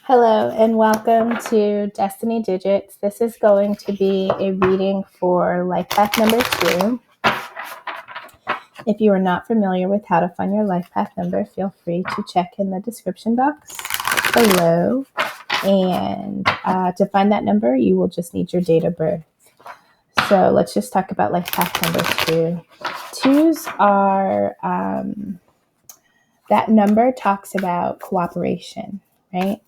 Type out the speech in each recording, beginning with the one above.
Hello and welcome to Destiny Digits. This is going to be a reading for life path number 2. If you are not familiar with how to find your life path number, feel free to check in the description box below. And to find that number, you will just need your date of birth. So let's just talk about life path number 2. Twos are, that number talks about cooperation, right?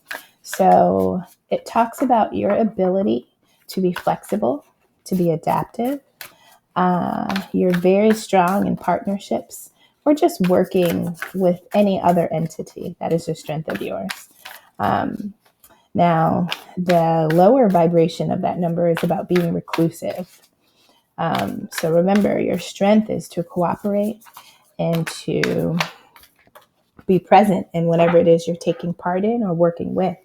So it talks about your ability to be flexible, to be adaptive. You're very strong in partnerships or just working with any other entity. That is a strength of yours. Now, the lower vibration of that number is about being reclusive. So remember, your strength is to cooperate and to be present in whatever it is you're taking part in or working with.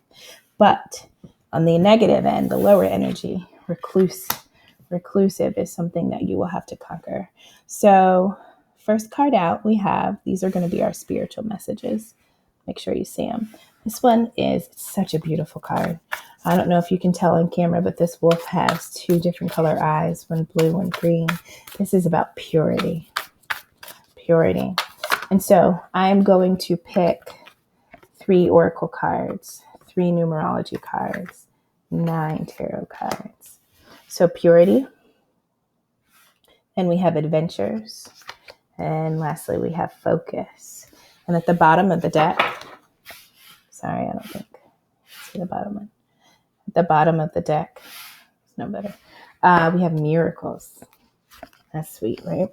But on the negative end, the lower energy, reclusive is something that you will have to conquer. So first card out, we have, these are going to be our spiritual messages. Make sure you see them. This one is such a beautiful card. I don't know if you can tell on camera, but this wolf has 2 different color eyes, one blue, one green. This is about purity. Purity. And so I'm going to pick 3 oracle cards, 3 numerology cards, 9 tarot cards. So purity, and we have adventures, and lastly we have focus. And at the bottom of the deck, sorry, I don't think I see the bottom one. At the bottom of the deck, it's no better. We have miracles. That's sweet, right?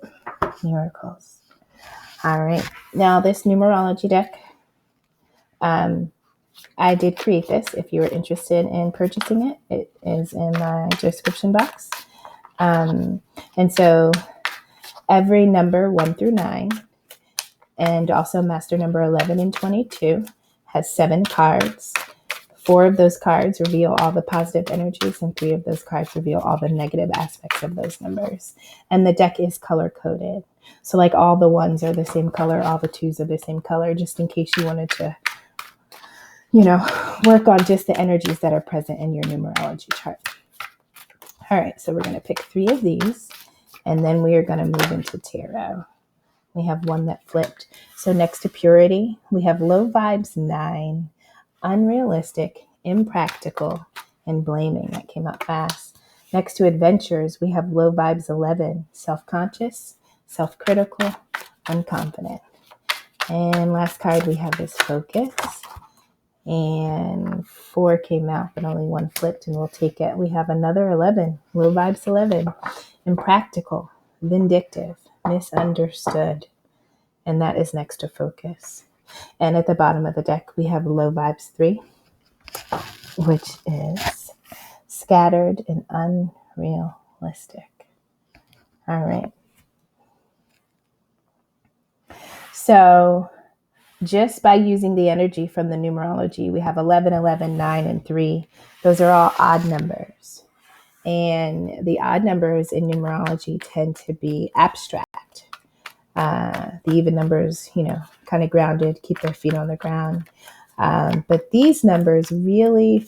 Miracles. All right. Now this numerology deck, I did create this. If you are interested in purchasing it, it is in my description box. And so every number 1 through 9, and also master number 11 and 22, has 7 cards. 4 of those cards reveal all the positive energies, and 3 of those cards reveal all the negative aspects of those numbers. And the deck is color coded. So like all the 1s are the same color, all the 2s are the same color, just in case you wanted to work on just the energies that are present in your numerology chart. All right, so we're going to pick 3 of these, and then we are going to move into tarot. We have 1 that flipped. So next to purity, we have low vibes 9, unrealistic, impractical, and blaming. That came out fast. Next to adventures, we have low vibes 11, self-conscious, self-critical, unconfident. And last card, we have this focus. And 4 came out, but only 1 flipped, and we'll take it. We have another 11, low vibes 11, impractical, vindictive, misunderstood, and that is next to focus. And at the bottom of the deck, we have low vibes 3, which is scattered and unrealistic. All right. So just by using the energy from the numerology, we have 11, 11, 9, and 3. Those are all odd numbers. And the odd numbers in numerology tend to be abstract. The even numbers, kind of grounded, keep their feet on the ground. But these numbers really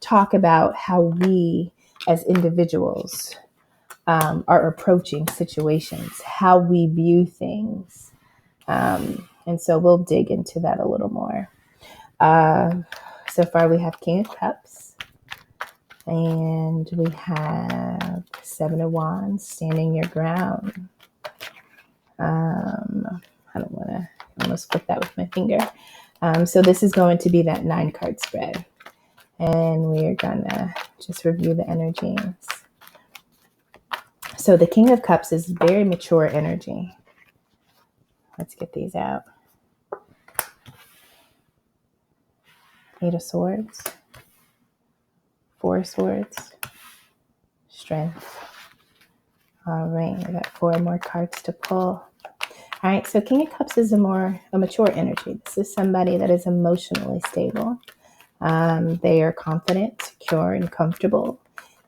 talk about how we as individuals are approaching situations, how we view things. And so we'll dig into that a little more. So far we have King of Cups, and we have 7 of Wands, standing your ground. I don't want to almost flip that with my finger. So this is going to be that 9 card spread, and we are going to just review the energies. So the King of Cups is very mature energy. Let's get these out. 8 of Swords, 4 of Swords, Strength. All right, I got 4 more cards to pull. All right, so King of Cups is a mature energy. This is somebody that is emotionally stable. They are confident, secure, and comfortable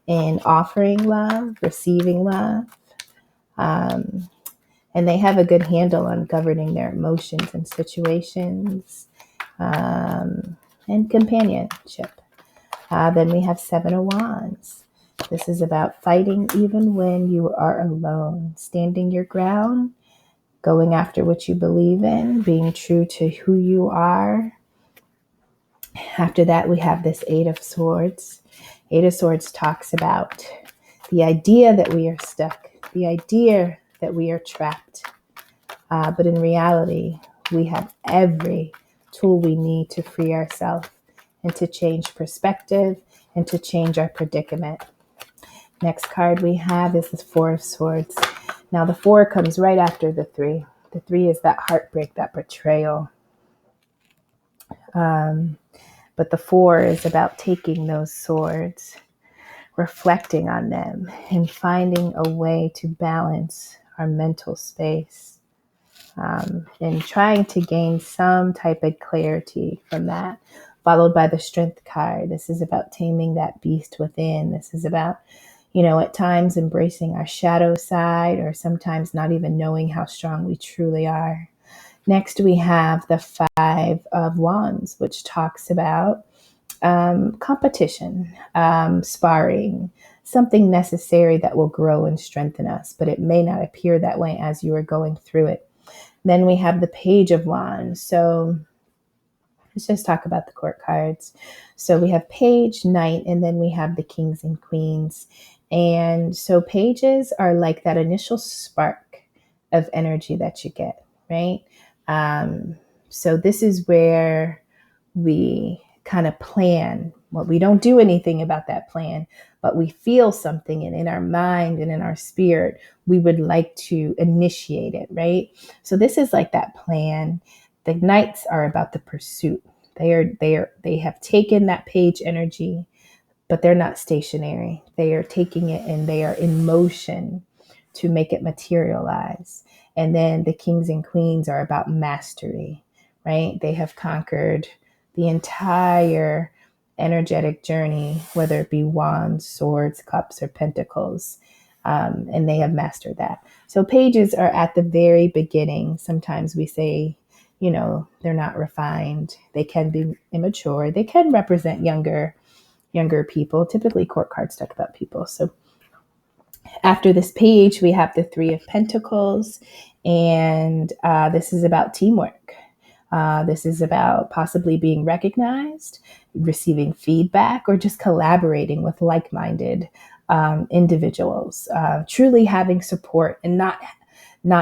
in offering love, receiving love. And they have a good handle on governing their emotions and situations. and companionship. Then we have Seven of Wands. This is about fighting even when you are alone, standing your ground, going after what you believe in, being true to who you are. After that, we have this Eight of Swords. Eight of Swords talks about the idea that we are stuck, the idea that we are trapped. But in reality, we have every tool we need to free ourselves and to change perspective and to change our predicament. Next card we have is the Four of Swords. Now the four comes right after the three. The three is that heartbreak, that betrayal. But the four is about taking those swords, reflecting on them, and finding a way to balance our mental space, and trying to gain some type of clarity from that, followed by the Strength card. This is about taming that beast within. This is about, at times embracing our shadow side, or sometimes not even knowing how strong we truly are. Next, we have the Five of Wands, which talks about competition, sparring, something necessary that will grow and strengthen us, but it may not appear that way as you are going through it. Then we have the Page of Wands. So let's just talk about the court cards. So we have Page, Knight, and then we have the Kings and Queens. And so pages are like that initial spark of energy that you get, right? So this is where we kind of plan. Well, we don't do anything about that plan, but we feel something, and in our mind and in our spirit, we would like to initiate it, right? So this is like that plan. The Knights are about the pursuit. They have taken that page energy, but they're not stationary. They are taking it and they are in motion to make it materialize. And then the Kings and Queens are about mastery, right? They have conquered the entire energetic journey, whether it be wands, swords, cups, or pentacles, and they have mastered that. So pages are at the very beginning. Sometimes we say, they're not refined. They can be immature. They can represent younger people. Typically, court cards talk about people. So after this page, we have the Three of Pentacles, and this is about teamwork. This is about possibly being recognized, receiving feedback, or just collaborating with like-minded individuals. Truly having support and not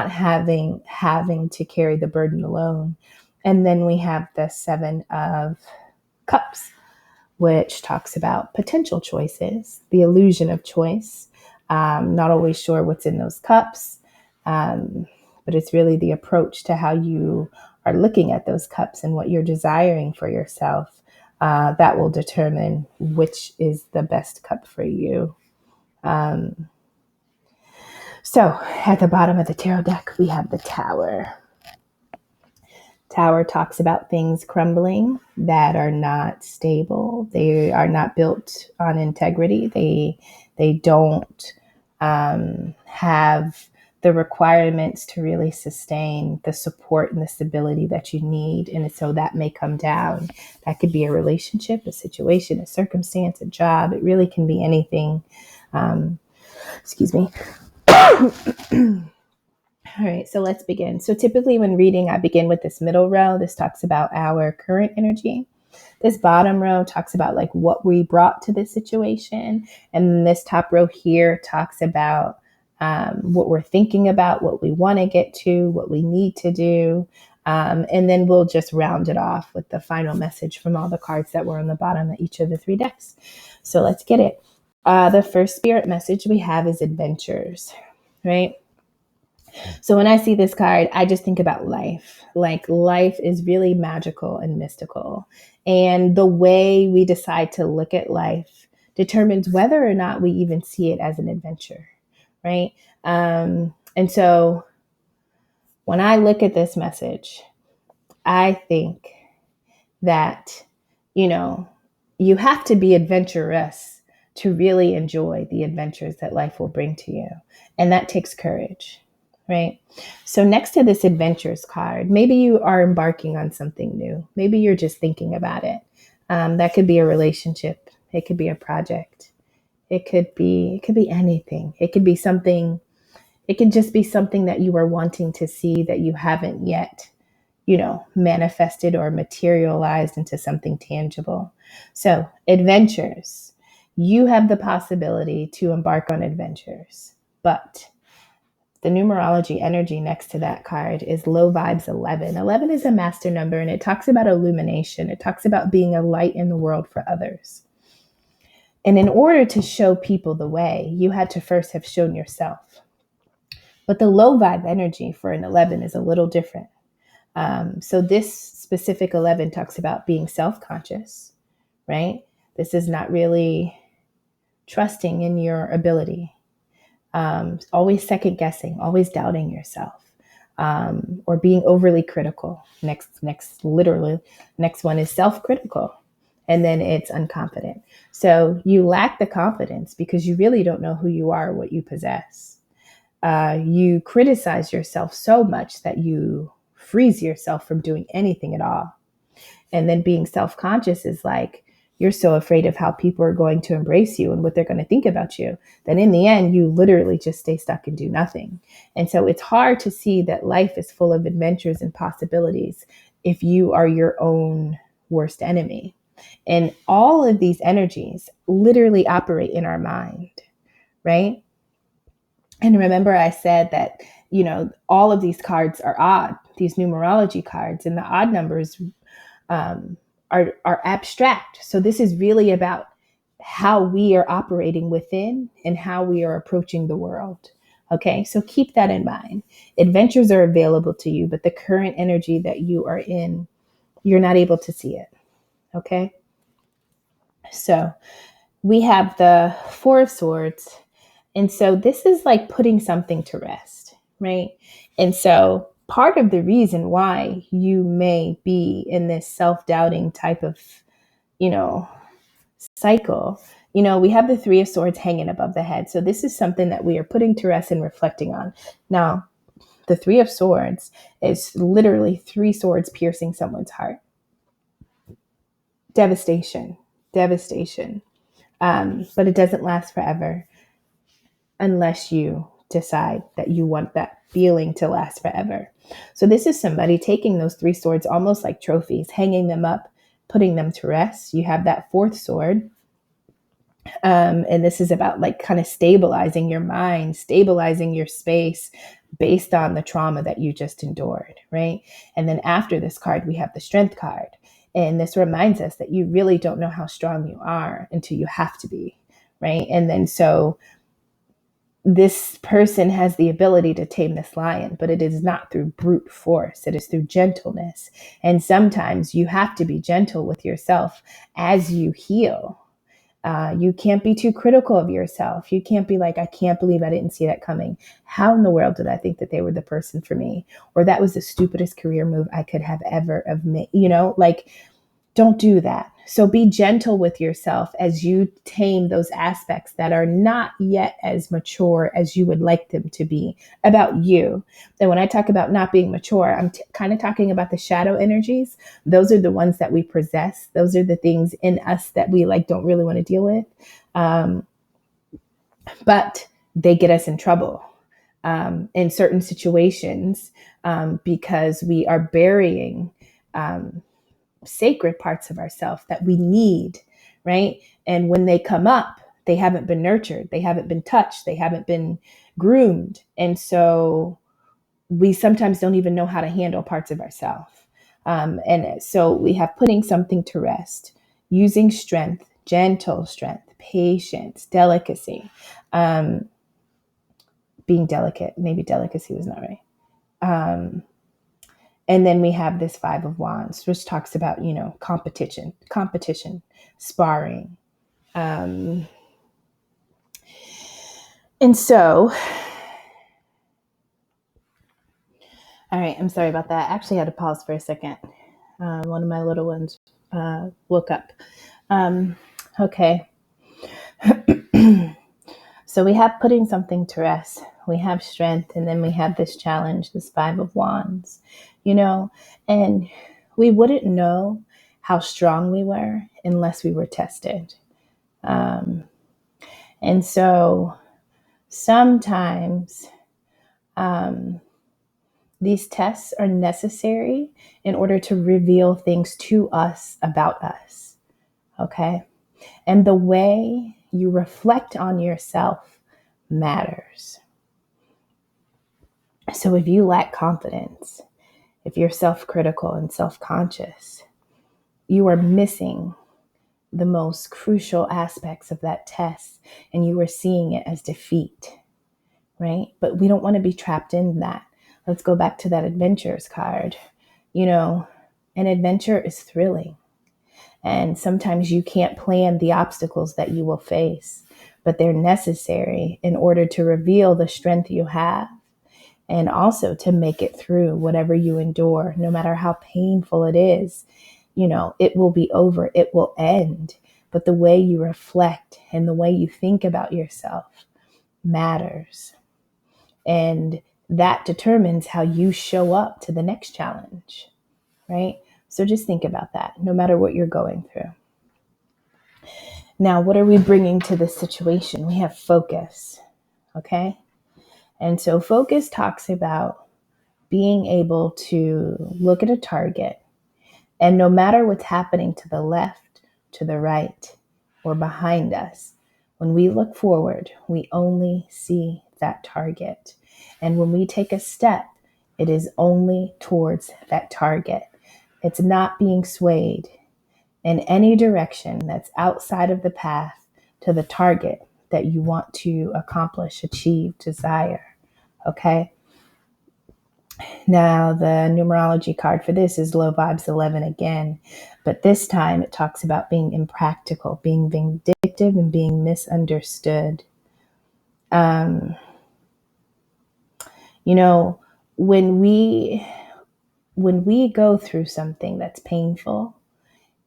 having to carry the burden alone. And then we have the Seven of Cups, which talks about potential choices, the illusion of choice. Not always sure what's in those cups, but it's really the approach to how you are looking at those cups and what you're desiring for yourself that will determine which is the best cup for you. So at the bottom of the tarot deck, we have the Tower. Tower talks about things crumbling that are not stable. They are not built on integrity. They don't have the requirements to really sustain the support and the stability that you need. And so that may come down. That could be a relationship, a situation, a circumstance, a job. It really can be anything. Excuse me. All right, so let's begin. So typically when reading, I begin with this middle row. This talks about our current energy. This bottom row talks about like what we brought to this situation. And this top row here talks about what we're thinking about, what we want to get to, what we need to do. And then we'll just round it off with the final message from all the cards that were on the bottom of each of the three decks. So let's get it. The first spirit message we have is adventures, right? So when I see this card, I just think about life. Like life is really magical and mystical. And the way we decide to look at life determines whether or not we even see it as an adventure, right? And so when I look at this message, I think that, you have to be adventurous to really enjoy the adventures that life will bring to you. And that takes courage. Right. So next to this adventures card, maybe you are embarking on something new. Maybe you're just thinking about it. That could be a relationship. It could be a project. It could be anything. It could be something. It could just be something that you are wanting to see that you haven't yet, manifested or materialized into something tangible. So, adventures. You have the possibility to embark on adventures, but the numerology energy next to that card is low vibes 11. 11 is a master number, and it talks about illumination. It talks about being a light in the world for others. And in order to show people the way, you had to first have shown yourself. But the low vibe energy for an 11 is a little different. So this specific 11 talks about being self-conscious, right? This is not really trusting in your ability. Always second guessing, always doubting yourself, or being overly critical. Next one is self-critical, and then it's unconfident. So you lack the confidence because you really don't know who you are or what you possess. You criticize yourself so much that you freeze yourself from doing anything at all. And then being self-conscious is like, you're so afraid of how people are going to embrace you and what they're going to think about you, that in the end, you literally just stay stuck and do nothing. And so it's hard to see that life is full of adventures and possibilities if you are your own worst enemy. And all of these energies literally operate in our mind, right? And remember, I said that, all of these cards are odd, these numerology cards, and the odd numbers are abstract. So this is really about how we are operating within and how we are approaching the world. Okay, so keep that in mind. Adventures are available to you, but the current energy that you are in, you're not able to see it. Okay, so we have the Four of Swords. And so this is like putting something to rest, right? And so part of the reason why you may be in this self-doubting type of, cycle, we have the Three of Swords hanging above the head. So this is something that we are putting to rest and reflecting on. Now, the Three of Swords is literally three swords piercing someone's heart. Devastation. But it doesn't last forever unless you decide that you want that feeling to last forever. So this is somebody taking those three swords almost like trophies, hanging them up, putting them to rest. You have that fourth sword. And this is about like kind of stabilizing your mind, stabilizing your space based on the trauma that you just endured, right? And then after this card, we have the Strength card. And this reminds us that you really don't know how strong you are until you have to be, right? And then so this person has the ability to tame this lion, but it is not through brute force. It is through gentleness. And sometimes you have to be gentle with yourself as you heal. You can't be too critical of yourself. You can't be like, I can't believe I didn't see that coming. How in the world did I think that they were the person for me? Or that was the stupidest career move I could have ever have made. Don't do that. So be gentle with yourself as you tame those aspects that are not yet as mature as you would like them to be about you. And when I talk about not being mature, I'm kind of talking about the shadow energies. Those are the ones that we possess. Those are the things in us that we don't really want to deal with. But they get us in trouble in certain situations because we are burying sacred parts of ourselves that we need, right? And when they come up, they haven't been nurtured, they haven't been touched, they haven't been groomed. And so we sometimes don't even know how to handle parts of ourselves. And so we have putting something to rest, using strength, gentle strength, patience, delicacy, being delicate. Maybe delicacy was not right. And then we have this Five of Wands, which talks about, competition, sparring. And so, all right, I'm sorry about that. I actually had to pause for a second. One of my little ones woke up. Okay. So we have putting something to rest. We have strength, and then we have this challenge, this Five of Wands, and we wouldn't know how strong we were unless we were tested. And so sometimes these tests are necessary in order to reveal things to us about us. Okay? And the way you reflect on yourself matters. So if you lack confidence, if you're self-critical and self-conscious, you are missing the most crucial aspects of that test, and you are seeing it as defeat, right? But we don't want to be trapped in that. Let's go back to that adventures card. You know, an adventure is thrilling. And sometimes you can't plan the obstacles that you will face, but they're necessary in order to reveal the strength you have and also to make it through whatever you endure, no matter how painful it is. You know, it will be over, it will end. But the way you reflect and the way you think about yourself matters. And that determines how you show up to the next challenge, right? So just think about that, no matter what you're going through. Now, what are we bringing to this situation? We have focus, okay? And so focus talks about being able to look at a target, and no matter what's happening to the left, to the right, or behind us, when we look forward, we only see that target. And when we take a step, it is only towards that target. It's not being swayed in any direction that's outside of the path to the target that you want to accomplish, achieve, desire. Okay? Now, the numerology card for this is Low Vibes 11 again, but this time it talks about being impractical, being vindictive, and being misunderstood. You know, when we go through something that's painful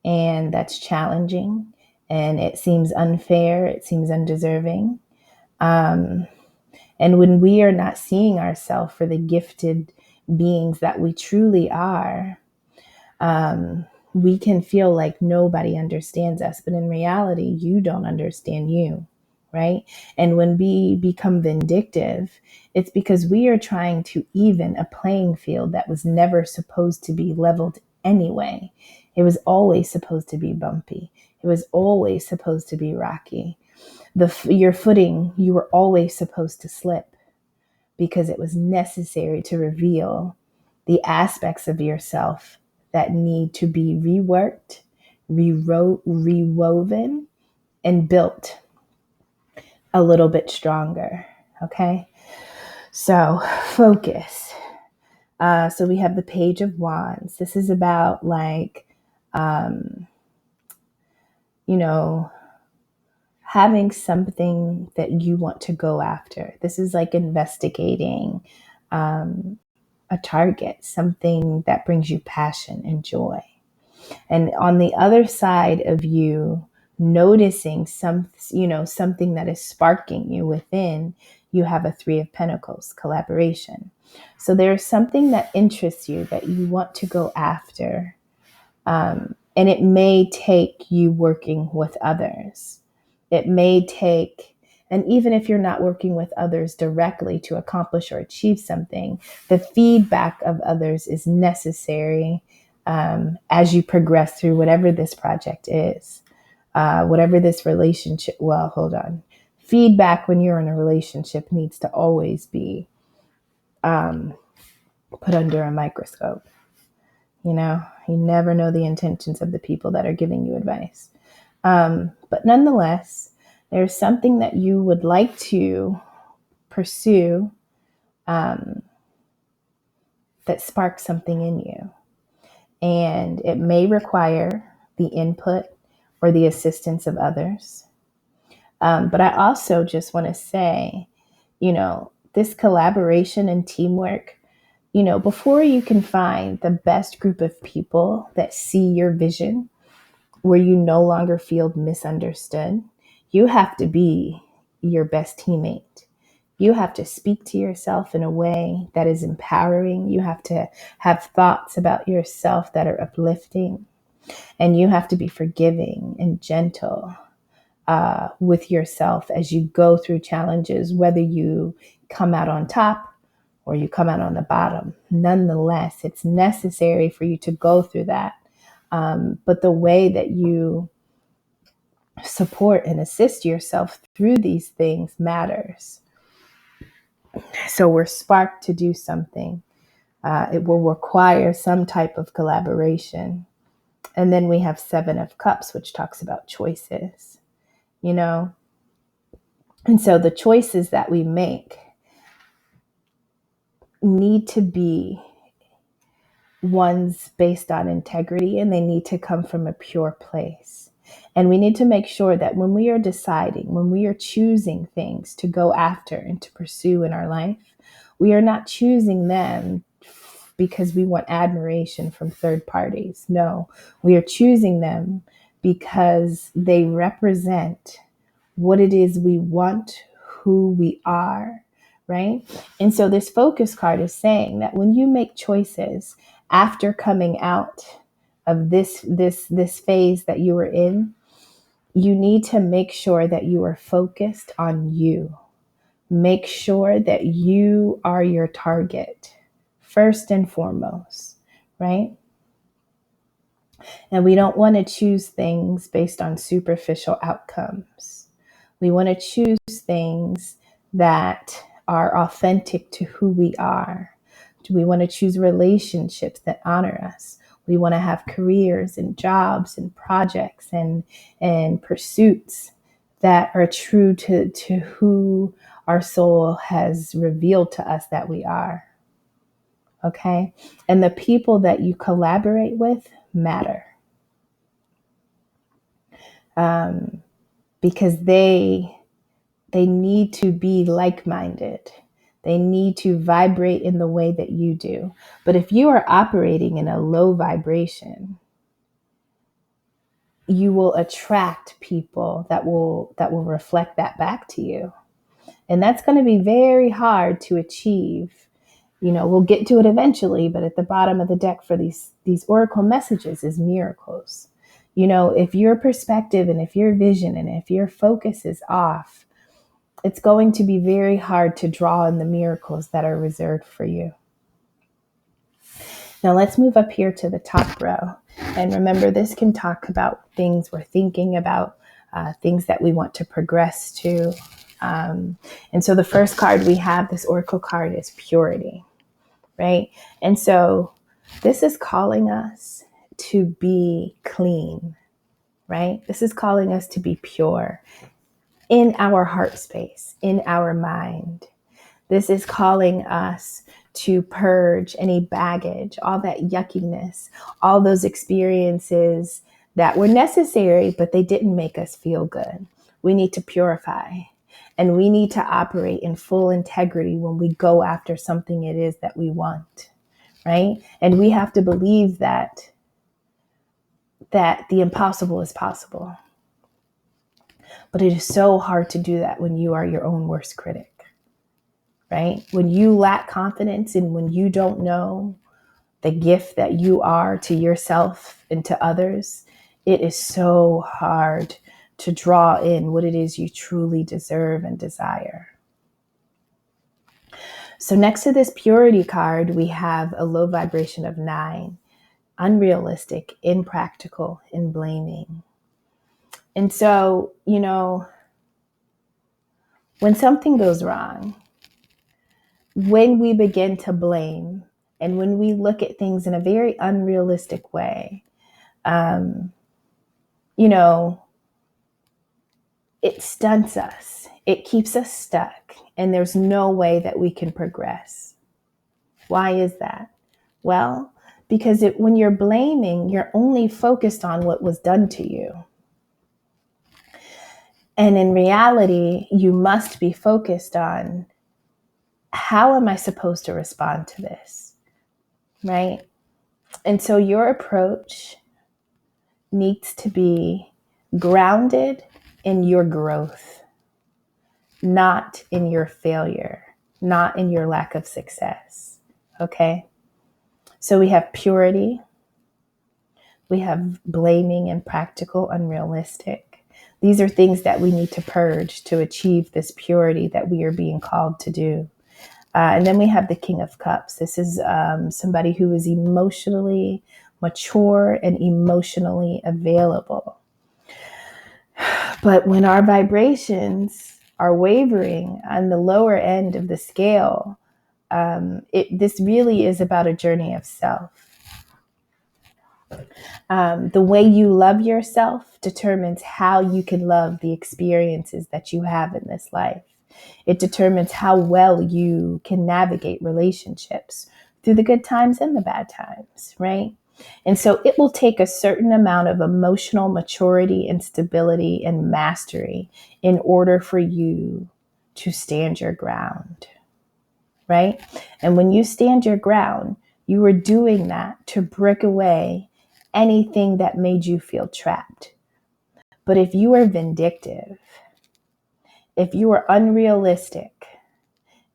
and that's challenging, and it seems unfair, it seems undeserving, and when we are not seeing ourselves for the gifted beings that we truly are, we can feel like nobody understands us. But in reality, you don't understand you, right? And when we become vindictive, it's because we are trying to even a playing field that was never supposed to be leveled anyway. It was always supposed to be bumpy. It was always supposed to be rocky. Your footing, you were always supposed to slip because it was necessary to reveal the aspects of yourself that need to be reworked, rewoven, and built a little bit stronger. Okay? So, focus. So we have the Page of Wands. This is about you know, having something that you want to go after. This is like investigating a target, something that brings you passion and joy. And on the other side of you noticing something that is sparking you within, you have a Three of Pentacles, collaboration. So there's something that interests you that you want to go after. And it may take you working with others. It may take, and even if you're not working with others directly to accomplish or achieve something, the feedback of others is necessary as you progress through whatever this project is, whatever this relationship. Well, hold on. Feedback when you're in a relationship needs to always be put under a microscope. You know, you never know the intentions of the people that are giving you advice. But nonetheless, there's something that you would like to pursue that sparks something in you. And it may require the input or the assistance of others. But I also just want to say, this collaboration and teamwork, before you can find the best group of people that see your vision, where you no longer feel misunderstood, you have to be your best teammate. You have to speak to yourself in a way that is empowering. You have to have thoughts about yourself that are uplifting. And you have to be forgiving and gentle with yourself as you go through challenges, whether you come out on top or you come out on the bottom. Nonetheless, it's necessary for you to go through that. But the way that you support and assist yourself through these things matters. So we're sparked to do something. It will require some type of collaboration. And then we have 7 of Cups, which talks about choices, you know? And so the choices that we make need to be ones based on integrity, and they need to come from a pure place. And we need to make sure that when we are deciding, when we are choosing things to go after and to pursue in our life, we are not choosing them because we want admiration from third parties. No, we are choosing them because they represent what it is we want, who we are, right? And so this focus card is saying that when you make choices after coming out of this phase that you were in, you need to make sure that you are focused on you. Make sure that you are your target first and foremost, right? And we don't want to choose things based on superficial outcomes. We want to choose things that are authentic to who we are. We want to choose relationships that honor us. We want to have careers and jobs and projects and pursuits that are true to who our soul has revealed to us that we are. Okay? And the people that you collaborate with matter. Because they need to be like-minded. They need to vibrate in the way that you do. But if you are operating in a low vibration, you will attract people that will reflect that back to you. And that's going to be very hard to achieve. You know, we'll get to it eventually, but at the bottom of the deck for these oracle messages is miracles. You know, if your perspective and if your vision and if your focus is off, it's going to be very hard to draw in the miracles that are reserved for you. Now let's move up here to the top row. And remember, this can talk about things we're thinking about, things that we want to progress to. And so the first card we have, this oracle card, is purity, right? And so this is calling us to be clean, right? This is calling us to be pure in our heart space, in our mind. This is calling us to purge any baggage, all that yuckiness, all those experiences that were necessary, but they didn't make us feel good. We need to purify, and we need to operate in full integrity when we go after something it is that we want, right? And we have to believe that the impossible is possible. But it is so hard to do that when you are your own worst critic, right? When you lack confidence and when you don't know the gift that you are to yourself and to others, it is so hard to draw in what it is you truly deserve and desire. So next to this purity card, we have a low vibration of 9, unrealistic, impractical, and blaming. And so, you know, when something goes wrong, when we begin to blame, and when we look at things in a very unrealistic way, you know, it stunts us. It keeps us stuck, and there's no way that we can progress. Why is that? Well, because when you're blaming, you're only focused on what was done to you. And in reality, you must be focused on, how am I supposed to respond to this? Right? And so your approach needs to be grounded in your growth, not in your failure, not in your lack of success. Okay? So we have purity, We have blaming, impractical, unrealistic. These are things that we need to purge to achieve this purity that we are being called to do. And then we have the King of Cups. This is somebody who is emotionally mature and emotionally available. But when our vibrations are wavering on the lower end of the scale, this really is about a journey of self. The way you love yourself determines how you can love the experiences that you have in this life. It determines how well you can navigate relationships through the good times and the bad times, right? And so it will take a certain amount of emotional maturity and stability and mastery in order for you to stand your ground, right? And when you stand your ground, you are doing that to break away anything that made you feel trapped. But if you are vindictive, if you are unrealistic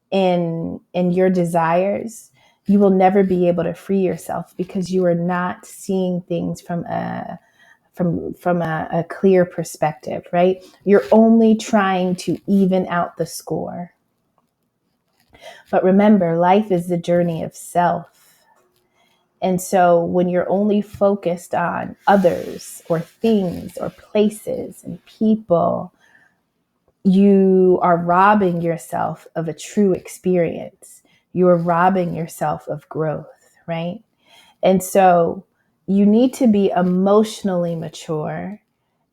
in your desires, you will never be able to free yourself because you are not seeing things from a clear perspective, right? You're only trying to even out the score. But remember, life is the journey of self. And so when you're only focused on others or things or places and people, you are robbing yourself of a true experience. You are robbing yourself of growth, right? And so you need to be emotionally mature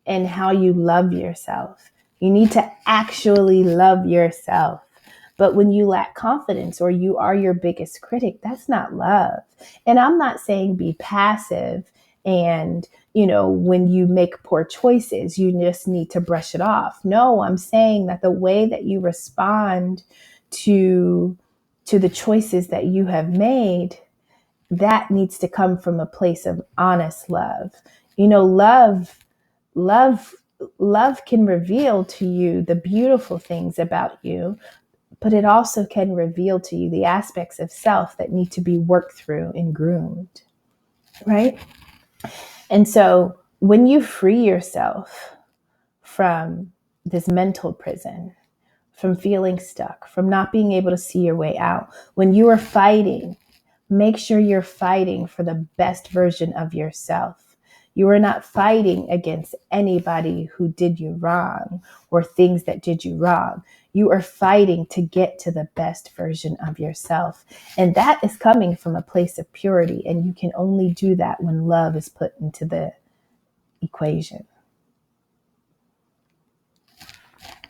in how you love yourself. You need to actually love yourself. But when you lack confidence or you are your biggest critic, that's not love. And I'm not saying be passive and, when you make poor choices, you just need to brush it off. No, I'm saying that the way that you respond to the choices that you have made, that needs to come from a place of honest love. Love can reveal to you the beautiful things about you, but it also can reveal to you the aspects of self that need to be worked through and groomed, right? And so when you free yourself from this mental prison, from feeling stuck, from not being able to see your way out, when you are fighting, make sure you're fighting for the best version of yourself. You are not fighting against anybody who did you wrong or things that did you wrong. You are fighting to get to the best version of yourself. And that is coming from a place of purity. And you can only do that when love is put into the equation.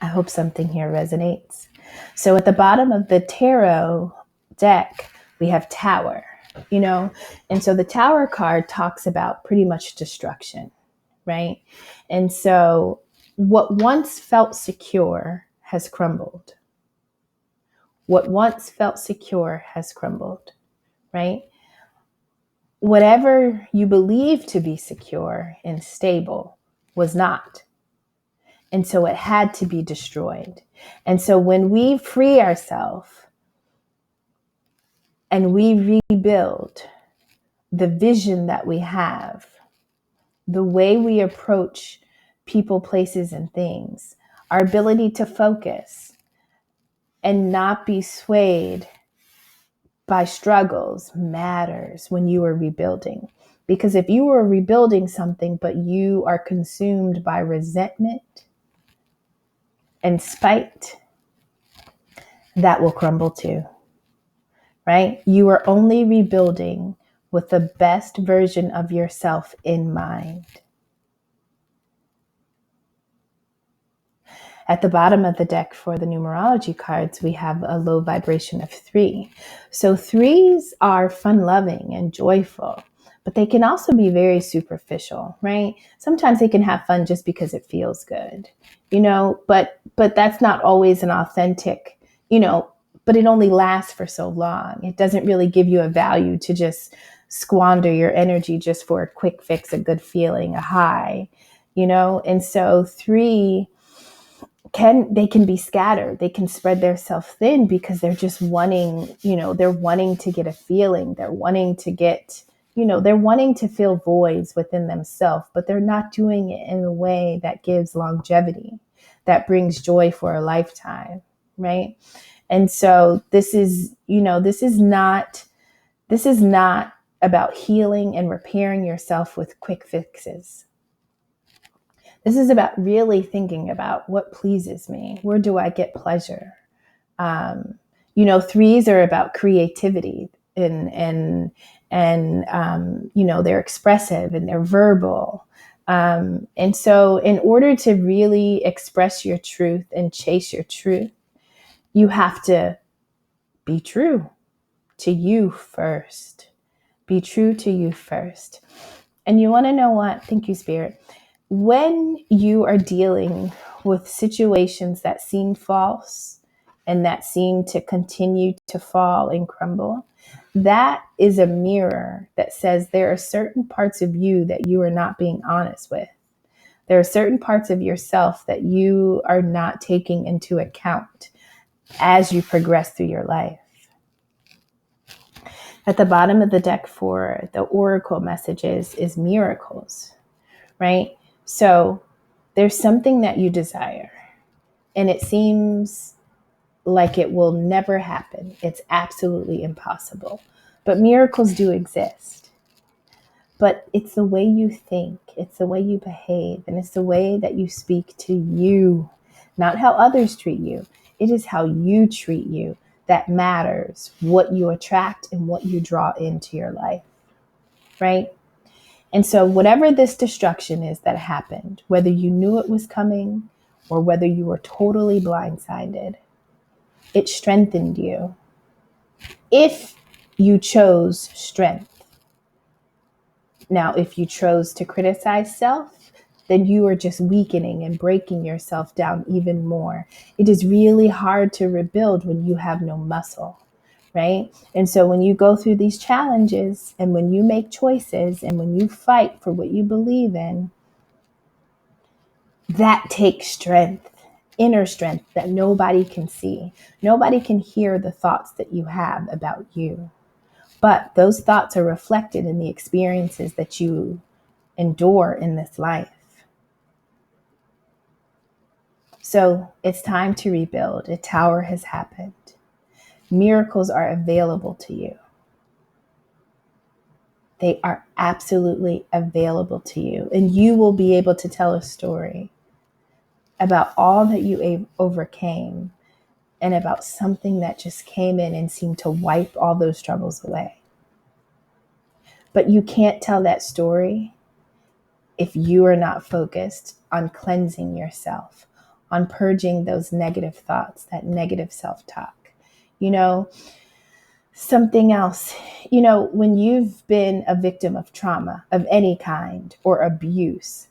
I hope something here resonates. So at the bottom of the tarot deck, we have Tower, and so the Tower card talks about pretty much destruction, right? And so what once felt secure has crumbled. What once felt secure has crumbled, right? Whatever you believed to be secure and stable was not. And so it had to be destroyed. And so when we free ourselves and we rebuild the vision that we have, the way we approach people, places, and things, our ability to focus and not be swayed by struggles matters when you are rebuilding. Because if you are rebuilding something, but you are consumed by resentment and spite, that will crumble too, right? You are only rebuilding with the best version of yourself in mind. At the bottom of the deck for the numerology cards, we have a low vibration of 3. So 3s are fun-loving and joyful, but they can also be very superficial, right? Sometimes they can have fun just because it feels good, but that's not always an authentic, but it only lasts for so long. It doesn't really give you a value to just squander your energy just for a quick fix, a good feeling, a high, and so 3 can be scattered. They can spread themselves thin because they're just wanting, they're wanting to get a feeling. They're wanting to get they're wanting to fill voids within themselves, but they're not doing it in a way that gives longevity, that brings joy for a lifetime, right? And so this is not about healing and repairing yourself with quick fixes. This is about really thinking about what pleases me. Where do I get pleasure? Threes are about creativity and they're expressive and they're verbal. And so in order to really express your truth and chase your truth, you have to be true to you first. Be true to you first. And you want to know what? Thank you, Spirit. When you are dealing with situations that seem false and that seem to continue to fall and crumble, that is a mirror that says there are certain parts of you that you are not being honest with. There are certain parts of yourself that you are not taking into account as you progress through your life. At the bottom of the deck for the oracle messages is miracles, right? So there's something that you desire and it seems like it will never happen. It's absolutely impossible. But miracles do exist. But it's the way you think, it's the way you behave, and it's the way that you speak to you, not how others treat you. It is how you treat you that matters, what you attract and what you draw into your life, right? And so whatever this destruction is that happened, whether you knew it was coming or whether you were totally blindsided, it strengthened you. If you chose strength. Now, if you chose to criticize self, then you are just weakening and breaking yourself down even more. It is really hard to rebuild when you have no muscle, right? And so when you go through these challenges and when you make choices and when you fight for what you believe in, that takes strength, inner strength that nobody can see. Nobody can hear the thoughts that you have about you. But those thoughts are reflected in the experiences that you endure in this life. So it's time to rebuild. A tower has happened. Miracles are available to you. They are absolutely available to you. And you will be able to tell a story about all that you overcame and about something that just came in and seemed to wipe all those troubles away. But you can't tell that story if you are not focused on cleansing yourself, on purging those negative thoughts, that negative self-talk. Something else, when you've been a victim of trauma of any kind or abuse,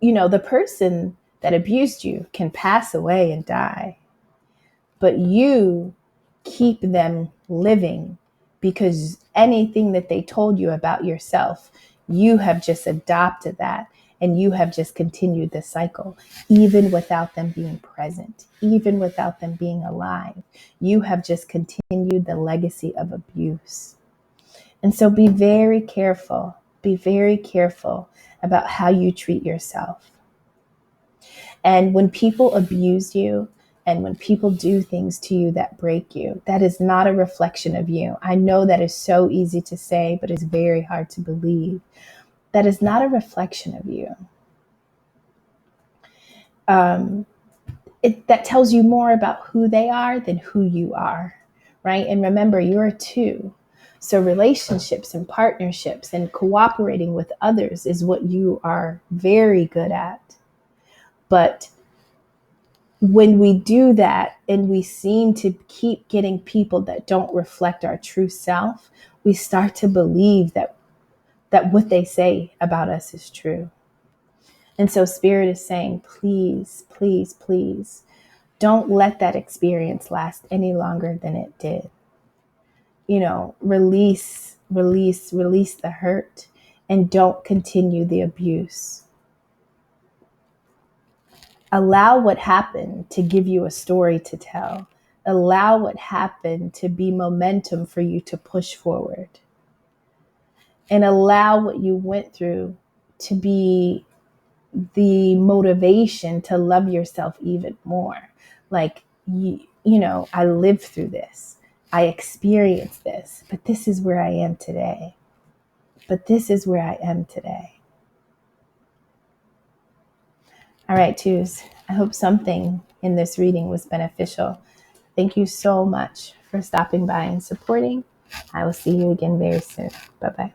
the person that abused you can pass away and die, but you keep them living because anything that they told you about yourself, you have just adopted that and you have just continued the cycle, even without them being present, even without them being alive. You have just continued the legacy of abuse. And so be very careful about how you treat yourself. And when people abuse you, and when people do things to you that break you, that is not a reflection of you. I know that is so easy to say, but it's very hard to believe. That is not a reflection of you. That tells you more about who they are than who you are, right? And remember, you're a two. So relationships and partnerships and cooperating with others is what you are very good at. But when we do that and we seem to keep getting people that don't reflect our true self, we start to believe that what they say about us is true. And so Spirit is saying, please, please, please, don't let that experience last any longer than it did. Release the hurt and don't continue the abuse. Allow what happened to give you a story to tell. Allow what happened to be momentum for you to push forward. and allow what you went through to be the motivation to love yourself even more. Like, I lived through this. I experienced this, but this is where I am today. All right, twos. I hope something in this reading was beneficial. Thank you so much for stopping by and supporting. I will see you again very soon. Bye-bye.